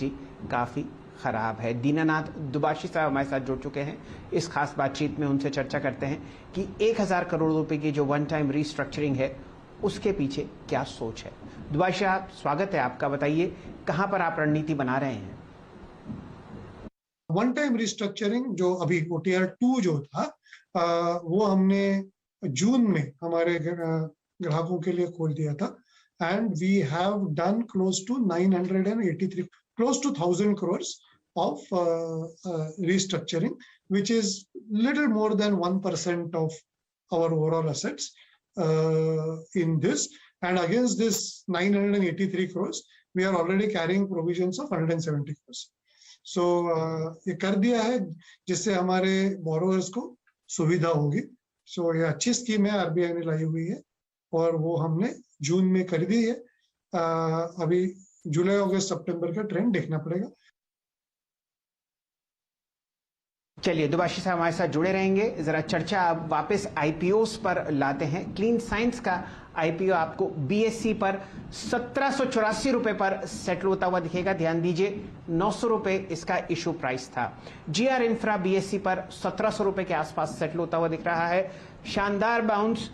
स्थिति काफ़ी ख़राब है। दीनानाथ दुबाशी साहब हमारे साथ जुड़ चुके हैं। इस खास बातचीत में उनसे चर्चा करते हैं कि 1000 करोड़ रुपए की जो वन टाइम रीस्ट्रक्चरिंग है उसके पीछे क्या सोच है। दुबाशी साहब, स्वागत है आपका। बताइए कहाँ पर आप रणनीति बना रहे हैं? वन टाइम रिस्ट्रक्चरिंग जो अभी OTR 2 जो था वो हमने जून में हमारे ग्राहकों के लिए खोल दिया था and we have done close to 983 close to 1000 crores of restructuring, which is little more than 1% of our overall assets in this. And against this 983 crores, we are already carrying provisions of 170 crores. So ये कर दिया है जिससे हमारे borrowers को सुविधा होगी। So ये अच्छी स्कीम है RBI ने लाई हुई है और वो हमने जून में कर दी है। अभी जुलाई, अगस्त, सितंबर का ट्रेंड देखना पड़ेगा। चलिए, दुबाशी साहब हमारे साथ जुड़े रहेंगे। जरा चर्चा अब वापस आईपीओस पर लाते हैं। क्लीन साइंस का आईपीओ आपको बीएससी पर 1784 रुपए पर सेटल होता हुआ दिखेगा। ध्यान दीजिए, 900 रुपए इसका इशू प्राइस था। जीआर इंफ्रा बीएससी पर 1700 रुपए के आसपास सेटल होता हुआ दिख रहा है। शानदार बाउंस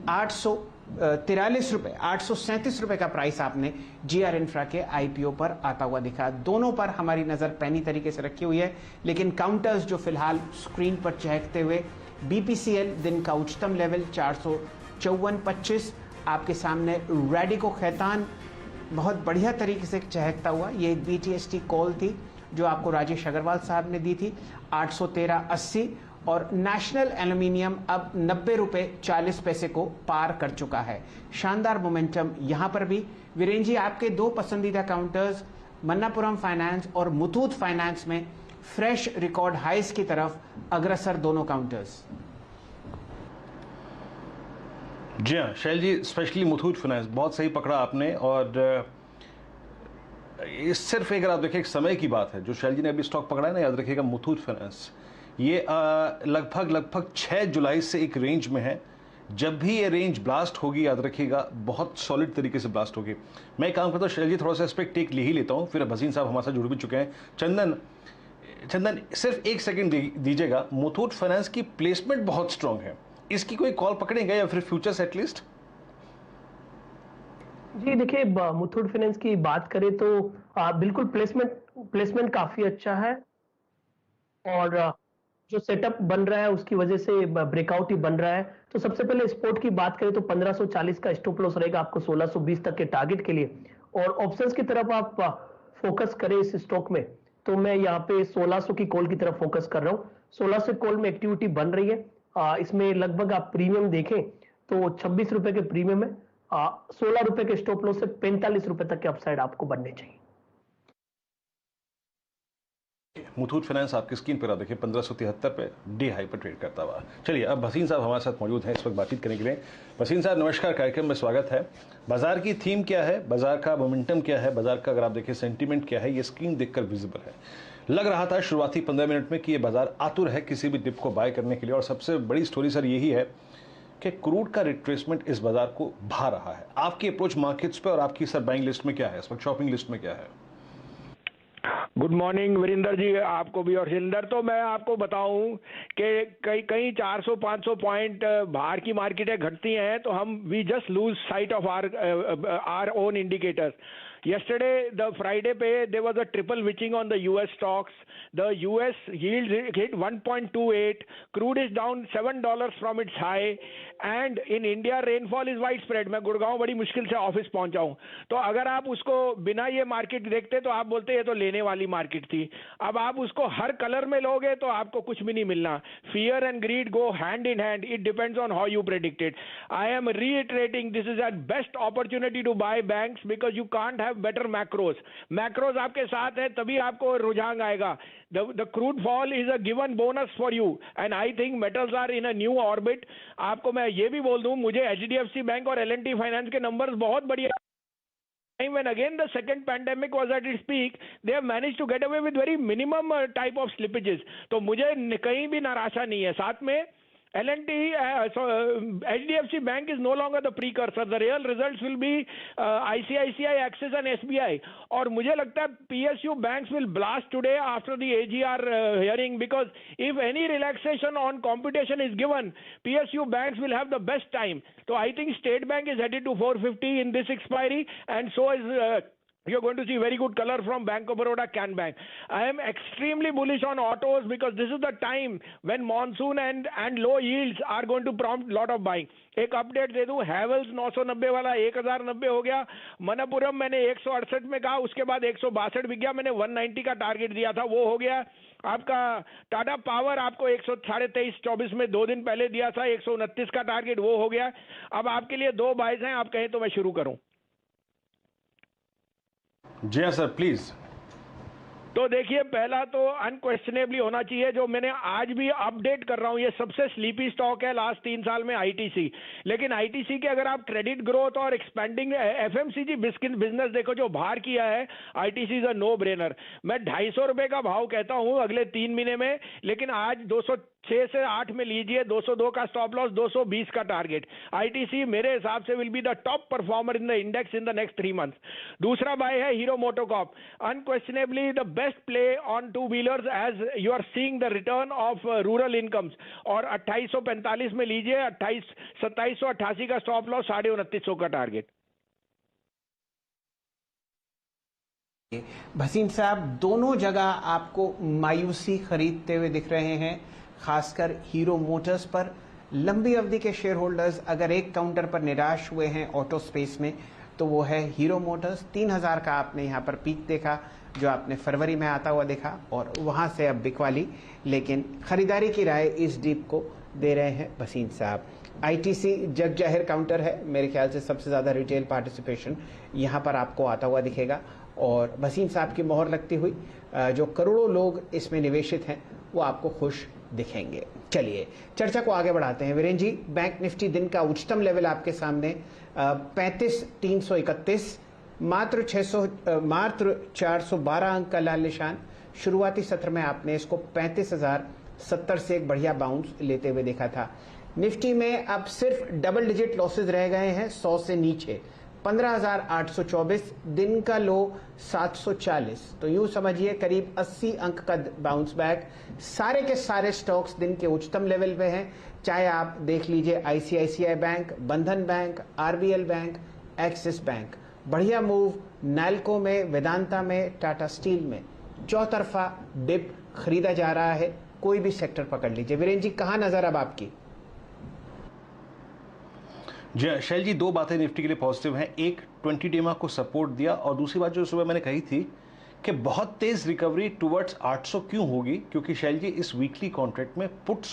843 रुपए, 837 रुपए का प्राइस आपने जीआर इंफ्रा के आईपीओ पर आता हुआ दिखा। दोनों पर हमारी नजर पैनी तरीके से रखी हुई है, लेकिन काउंटर्स जो फिलहाल स्क्रीन पर चहकते हुए, बीपीसीएल दिन का उच्चतम लेवल 454.25 आपके सामने। रेडिको खैतान बहुत बढ़िया तरीके से चहकता हुआ, ये एक बीटीएसटी कॉल थी जो आपको राजेश अग्रवाल साहब ने दी थी, 813.80। और नेशनल एल्यूमिनियम अब 90 रुपए 40 पैसे को पार कर चुका है। शानदार मोमेंटम यहां पर भी। वीरेन जी, आपके दो पसंदीदा काउंटर्स मन्नापुरम फाइनेंस और मुथूट फाइनेंस में फ्रेश रिकॉर्ड हाइस की तरफ अग्रसर दोनों काउंटर्स। जी हाँ शैल जी, स्पेशली मुथूट फाइनेंस बहुत सही पकड़ा आपने। और सिर्फ अगर आप देखिए एक समय की बात है, जो शैल जी ने अभी स्टॉक पकड़ा है ना, याद रखिएगा मुथूट फाइनेंस ये लगभग 6 जुलाई से एक रेंज में है। जब भी ये रेंज ब्लास्ट होगी, याद रखिएगा बहुत सॉलिड तरीके से ब्लास्ट होगी। मैं काम करता हूँ शैल जी, थोड़ा सा इस पर टेक ले ही लेता हूँ, फिर हसीन साहब हमारे साथ जुड़ भी चुके हैं। चंदन सिर्फ एक सेकंड दीजिएगा। मुथूट फाइनेंस की प्लेसमेंट बहुत स्ट्रांग है, इसकी कोई कॉल पकड़ेंगे या फिर फ्यूचर्स एटलीस्ट? जी देखिए, मुथूट फाइनेंस की बात करें तो बिल्कुल प्लेसमेंट काफी अच्छा है और जो सेटअप बन रहा है उसकी वजह से ब्रेकआउट ही बन रहा है। तो सबसे पहले स्पोर्ट की बात करें तो 1540 का स्टॉप लॉस रहेगा आपको 1620 तक के टारगेट के लिए। और ऑप्शंस की तरफ आप फोकस करें इस स्टॉक में, तो मैं यहाँ पे 1600 की कॉल की तरफ फोकस कर रहा हूँ। 1600 कॉल में एक्टिविटी बन रही है। इसमें लगभग आप प्रीमियम देखें तो 26 रुपए के प्रीमियम है। 16 रुपए के स्टॉप लॉस से 45 रुपए तक के अपसाइड आपको बनने चाहिए। मुथूट फाइनेंस आपकी स्क्रीन पर देखिए 1573 पे डे हाई पर ट्रेड करता हुआ। चलिए, अब हसीन साहब हमारे साथ मौजूद हैं इस वक्त बातचीत करने के लिए। हसीन साहब नमस्कार, कार्यक्रम में स्वागत है। बाजार की थीम क्या है, बाजार का मोमेंटम क्या है, बाजार का अगर आप देखिए सेंटीमेंट क्या है, ये स्क्रीन देखकर विजिबल है। लग रहा था शुरुआती 15 मिनट में कि ये बाजार आतुर है किसी भी डिप को बाय करने के लिए। और सबसे बड़ी स्टोरी सर यही है कि क्रूड का रिट्रेसमेंट इस बाजार को भा रहा है। आपकी अप्रोच मार्केट्स पे और आपकी सर बाइंग लिस्ट में क्या है, इस वक्त शॉपिंग लिस्ट में क्या है? गुड मॉर्निंग वीरेंद्र जी, आपको भी। और शिंदर, तो मैं आपको बताऊं कि कहीं 400-500 पॉइंट बाहर की मार्केटें घटती हैं तो हम we just lose sight of our own indicators. Yesterday, the Friday pay, there was a triple witching on the US stocks. The US yield hit 1.28. Crude is down $7 from its high. And in India, rainfall is widespread. मैं गुड़गांव बड़ी मुश्किल से office पहुंचा हूं। तो अगर आप उसको बिना ये मार्केट देखते तो आप बोलते ये तो लेने वाली मार्केट थी। अब आप उसको हर कलर में लोगे तो आपको कुछ भी नहीं मिलना। Fear and greed go hand in hand. It depends on how you predict it. I am reiterating this is a best opportunity to buy banks because you can't have better macros. Macros आपके साथ है तभी आपको रुझान आएगा। The crude fall is a given bonus for you and I think metals are in a new orbit. आपको मैं ये भी बोल दूं, मुझे HDFC बैंक और L&T फाइनेंस के नंबर्स बहुत बढ़िया। When again the second pandemic was at its peak, they have managed to get away with very minimum type of slippages. तो मुझे कहीं भी निराशा नहीं है। साथ में L&T, HDFC Bank is no longer the precursor. The real results will be ICICI, Axis and SBI. और मुझे लगता है PSU banks will blast today after the AGR hearing, because if any relaxation on competition is given, PSU banks will have the best time. So I think State Bank is headed to 450 in this expiry, and so is you're going to see very good color from Bank of Baroda, Can Bank. I am extremely bullish on autos because this is the time when monsoon and low yields are going to prompt lot of buying. एक update दे दूं, हैवेल्स 990 वाला 1090 हो गया, मनपुरम मैंने 168 में कहा, उसके बाद 162 बिक गया, मैंने 190 का टारगेट दिया था, वो हो गया। आपका टाटा पावर आपको 123.24 में 2 दिन पहले दिया था, 129 का टारगेट, वो हो गया। अब आपके लिए 2 बाइज हैं, आप कहें तो मैं शुरू करूं। जी हाँ सर, प्लीज। तो देखिए, पहला तो अनक्वेश्चनेबली होना चाहिए, जो मैंने आज भी अपडेट कर रहा हूं, ये सबसे स्लीपी स्टॉक है लास्ट 3 साल में आईटीसी। लेकिन आईटीसी के अगर आप क्रेडिट ग्रोथ और एक्सपेंडिंग एफएमसीजी बिजनेस देखो, जो बाहर किया है, ITC is a no brainer. मैं 250 रुपए का भाव कहता हूं अगले 3 महीने में, लेकिन आज 206 से 8 में लीजिए, 202 का स्टॉप लॉस, 220 का टारगेट। आईटीसी मेरे हिसाब से will be the top performer in the index in the next 3 months. दूसरा बाय है Hero MotoCorp, unquestionably the best play on 2 wheelers as you are seeing the return of rural incomes, और 2845 में लीजिए, 2788 का स्टॉप लॉस, 2950 का टारगेट। भसीन साहब, दोनों जगह आपको मायूसी खरीदते हुए दिख रहे हैं, खासकर हीरो मोटर्स पर। लंबी अवधि के शेयर होल्डर्स अगर एक काउंटर पर निराश हुए हैं ऑटो स्पेस में, तो वो है हीरो मोटर्स। 3000 का आपने यहाँ पर पीक देखा, जो आपने फरवरी में आता हुआ देखा, और वहाँ से अब बिकवाली। लेकिन खरीदारी की राय इस डीप को दे रहे हैं भसीन साहब। आईटीसी जग जाहिर काउंटर है, मेरे ख्याल से सबसे ज़्यादा रिटेल पार्टिसिपेशन यहाँ पर आपको आता हुआ दिखेगा, और भसीन साहब की मोहर लगती हुई जो करोड़ों लोग इसमें निवेशित हैं वो आपको खुश दिखेंगे। चलिए चर्चा को आगे बढ़ाते हैं। वीरेंद्र जी, बैंक निफ्टी दिन का उच्चतम लेवल आपके सामने 35,331, मात्र 412 अंक का लाल निशान। शुरुआती सत्र में आपने इसको 35,070 से एक बढ़िया बाउंस लेते हुए देखा था। निफ्टी में अब सिर्फ डबल डिजिट लॉसेज रह गए हैं, 100 से नीचे 15,824, दिन का लो 740, तो यूं समझिए करीब 80 अंक का बाउंस बैक। सारे के सारे स्टॉक्स दिन के उच्चतम लेवल पे हैं, चाहे आप देख लीजिए आईसीआईसीआई बैंक, बंधन bank, RBL bank, axis bank. बढ़िया मूव नैल्को में, वेदांता में, टाटा स्टील में, चौतरफा डिप खरीदा जा रहा है। कोई भी सेक्टर पकड़ लीजिए। वीरेंद्र जी, कहां नजर अब आपकी? जी शैल जी, 2 बातें निफ्टी के लिए पॉजिटिव हैं। एक, 20 डेमा को सपोर्ट दिया, और दूसरी बात जो सुबह मैंने कही थी कि बहुत तेज रिकवरी टुवर्ड्स 800 क्यों होगी, क्योंकि शैल जी इस वीकली कॉन्ट्रैक्ट में पुट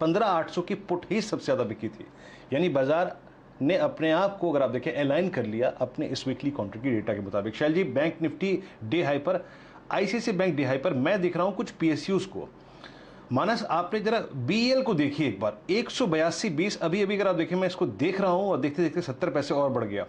15,800 की पुट ही सबसे ज़्यादा बिकी थी। यानी बाजार ने अपने आप को, अगर आप देखें, अलाइन कर लिया अपने इस वीकली कॉन्ट्रैक्ट की डेटा के मुताबिक। शैल जी, बैंक निफ्टी डे हाई पर, आईसीआईसीआई बैंक डे हाई पर। मैं दिख रहा हूँ कुछ पीएसयूज को। मानस, आपने जरा बीएल को देखिए एक बार, 182.20 अभी अगर आप देखें, मैं इसको देख रहा हूं और देखते देखते 70 पैसे और बढ़ गया।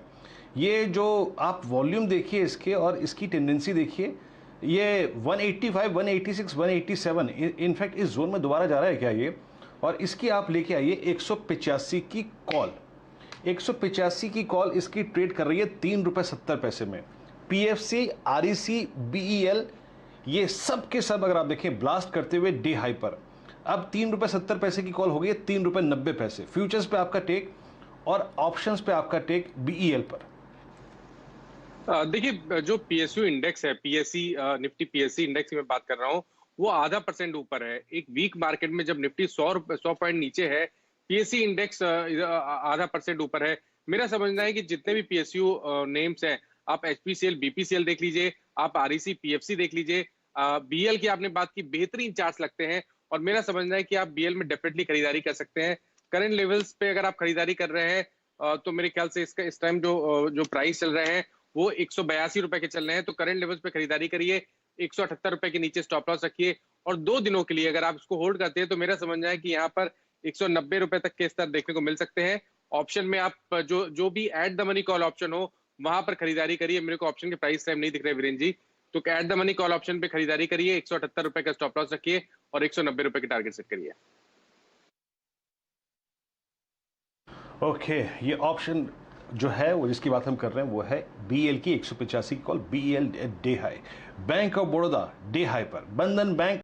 ये जो आप वॉल्यूम देखिए इसके और इसकी टेंडेंसी देखिए, ये 185, 186, 187 इनफैक्ट इस जोन में दोबारा जा रहा है क्या ये? और इसकी आप लेके आइए 185 की कॉल, 185 की कॉल इसकी ट्रेड कर रही है 3 रुपये 70 पैसे में। पीएफसी, आरईसी, बीईएल, ये सब के सब अगर आप देखें ब्लास्ट करते हुए डे हाई पर। अब 3 रुपये 70 पैसे की कॉल हो गई है 3 रुपये 90 पैसे। फ्यूचर्स पे आपका टेक और ऑप्शंस पे आपका टेक बीईएल पर। देखिए, जो पीएसयू इंडेक्स है, पीएससी निफ्टी पीएससी इंडेक्स की मैं बात कर रहा हूँ, वो 0.5% ऊपर है। एक वीक मार्केट में जब निफ्टी 100 पॉइंट नीचे है, पीएससी इंडेक्स 0.5% ऊपर है। मेरा समझना है कि जितने भी पीएसयू नेम्स हैं, आप एचपीसीएल, बीपीसीएल देख लीजिए, आप आरईसी, पीएफसी देख लीजिए, बीएल की आपने बात की, बेहतरीन चार्ट्स लगते हैं, और मेरा समझना है कि आप बीएल में डेफिनेटली खरीदारी कर सकते हैं। करंट लेवल्स पे अगर आप खरीदारी कर रहे हैं तो मेरे ख्याल से इसका इस टाइम जो प्राइस चल रहे हैं वो 182 रुपए के चल रहे हैं, तो करंट लेवल्स पे खरीदारी करिए। 178 रुपए के नीचे स्टॉप लॉस रखिए, और 2 दिनों के लिए अगर आप इसको होल्ड करते हैं तो मेरा समझना है कि यहाँ पर 190 रुपए तक के स्तर देखने को मिल सकते हैं। ऑप्शन में आप जो भी at the money call option हो वहां पर खरीदारी करिए। मेरे को ऑप्शन के प्राइस टाइम नहीं दिख रहे वीरेंद्र जी, तो at the money call option पे खरीदारी करिए, 178 रुपए का स्टॉप लॉस रखिए और 190 रुपए के टारगेट सेट करिए। ओके, ये ऑप्शन जो है वो जिसकी बात हम कर रहे हैं वो है BEL की 185 की call, BEL day high. Bank of Baroda day high पर, बंधन बैंक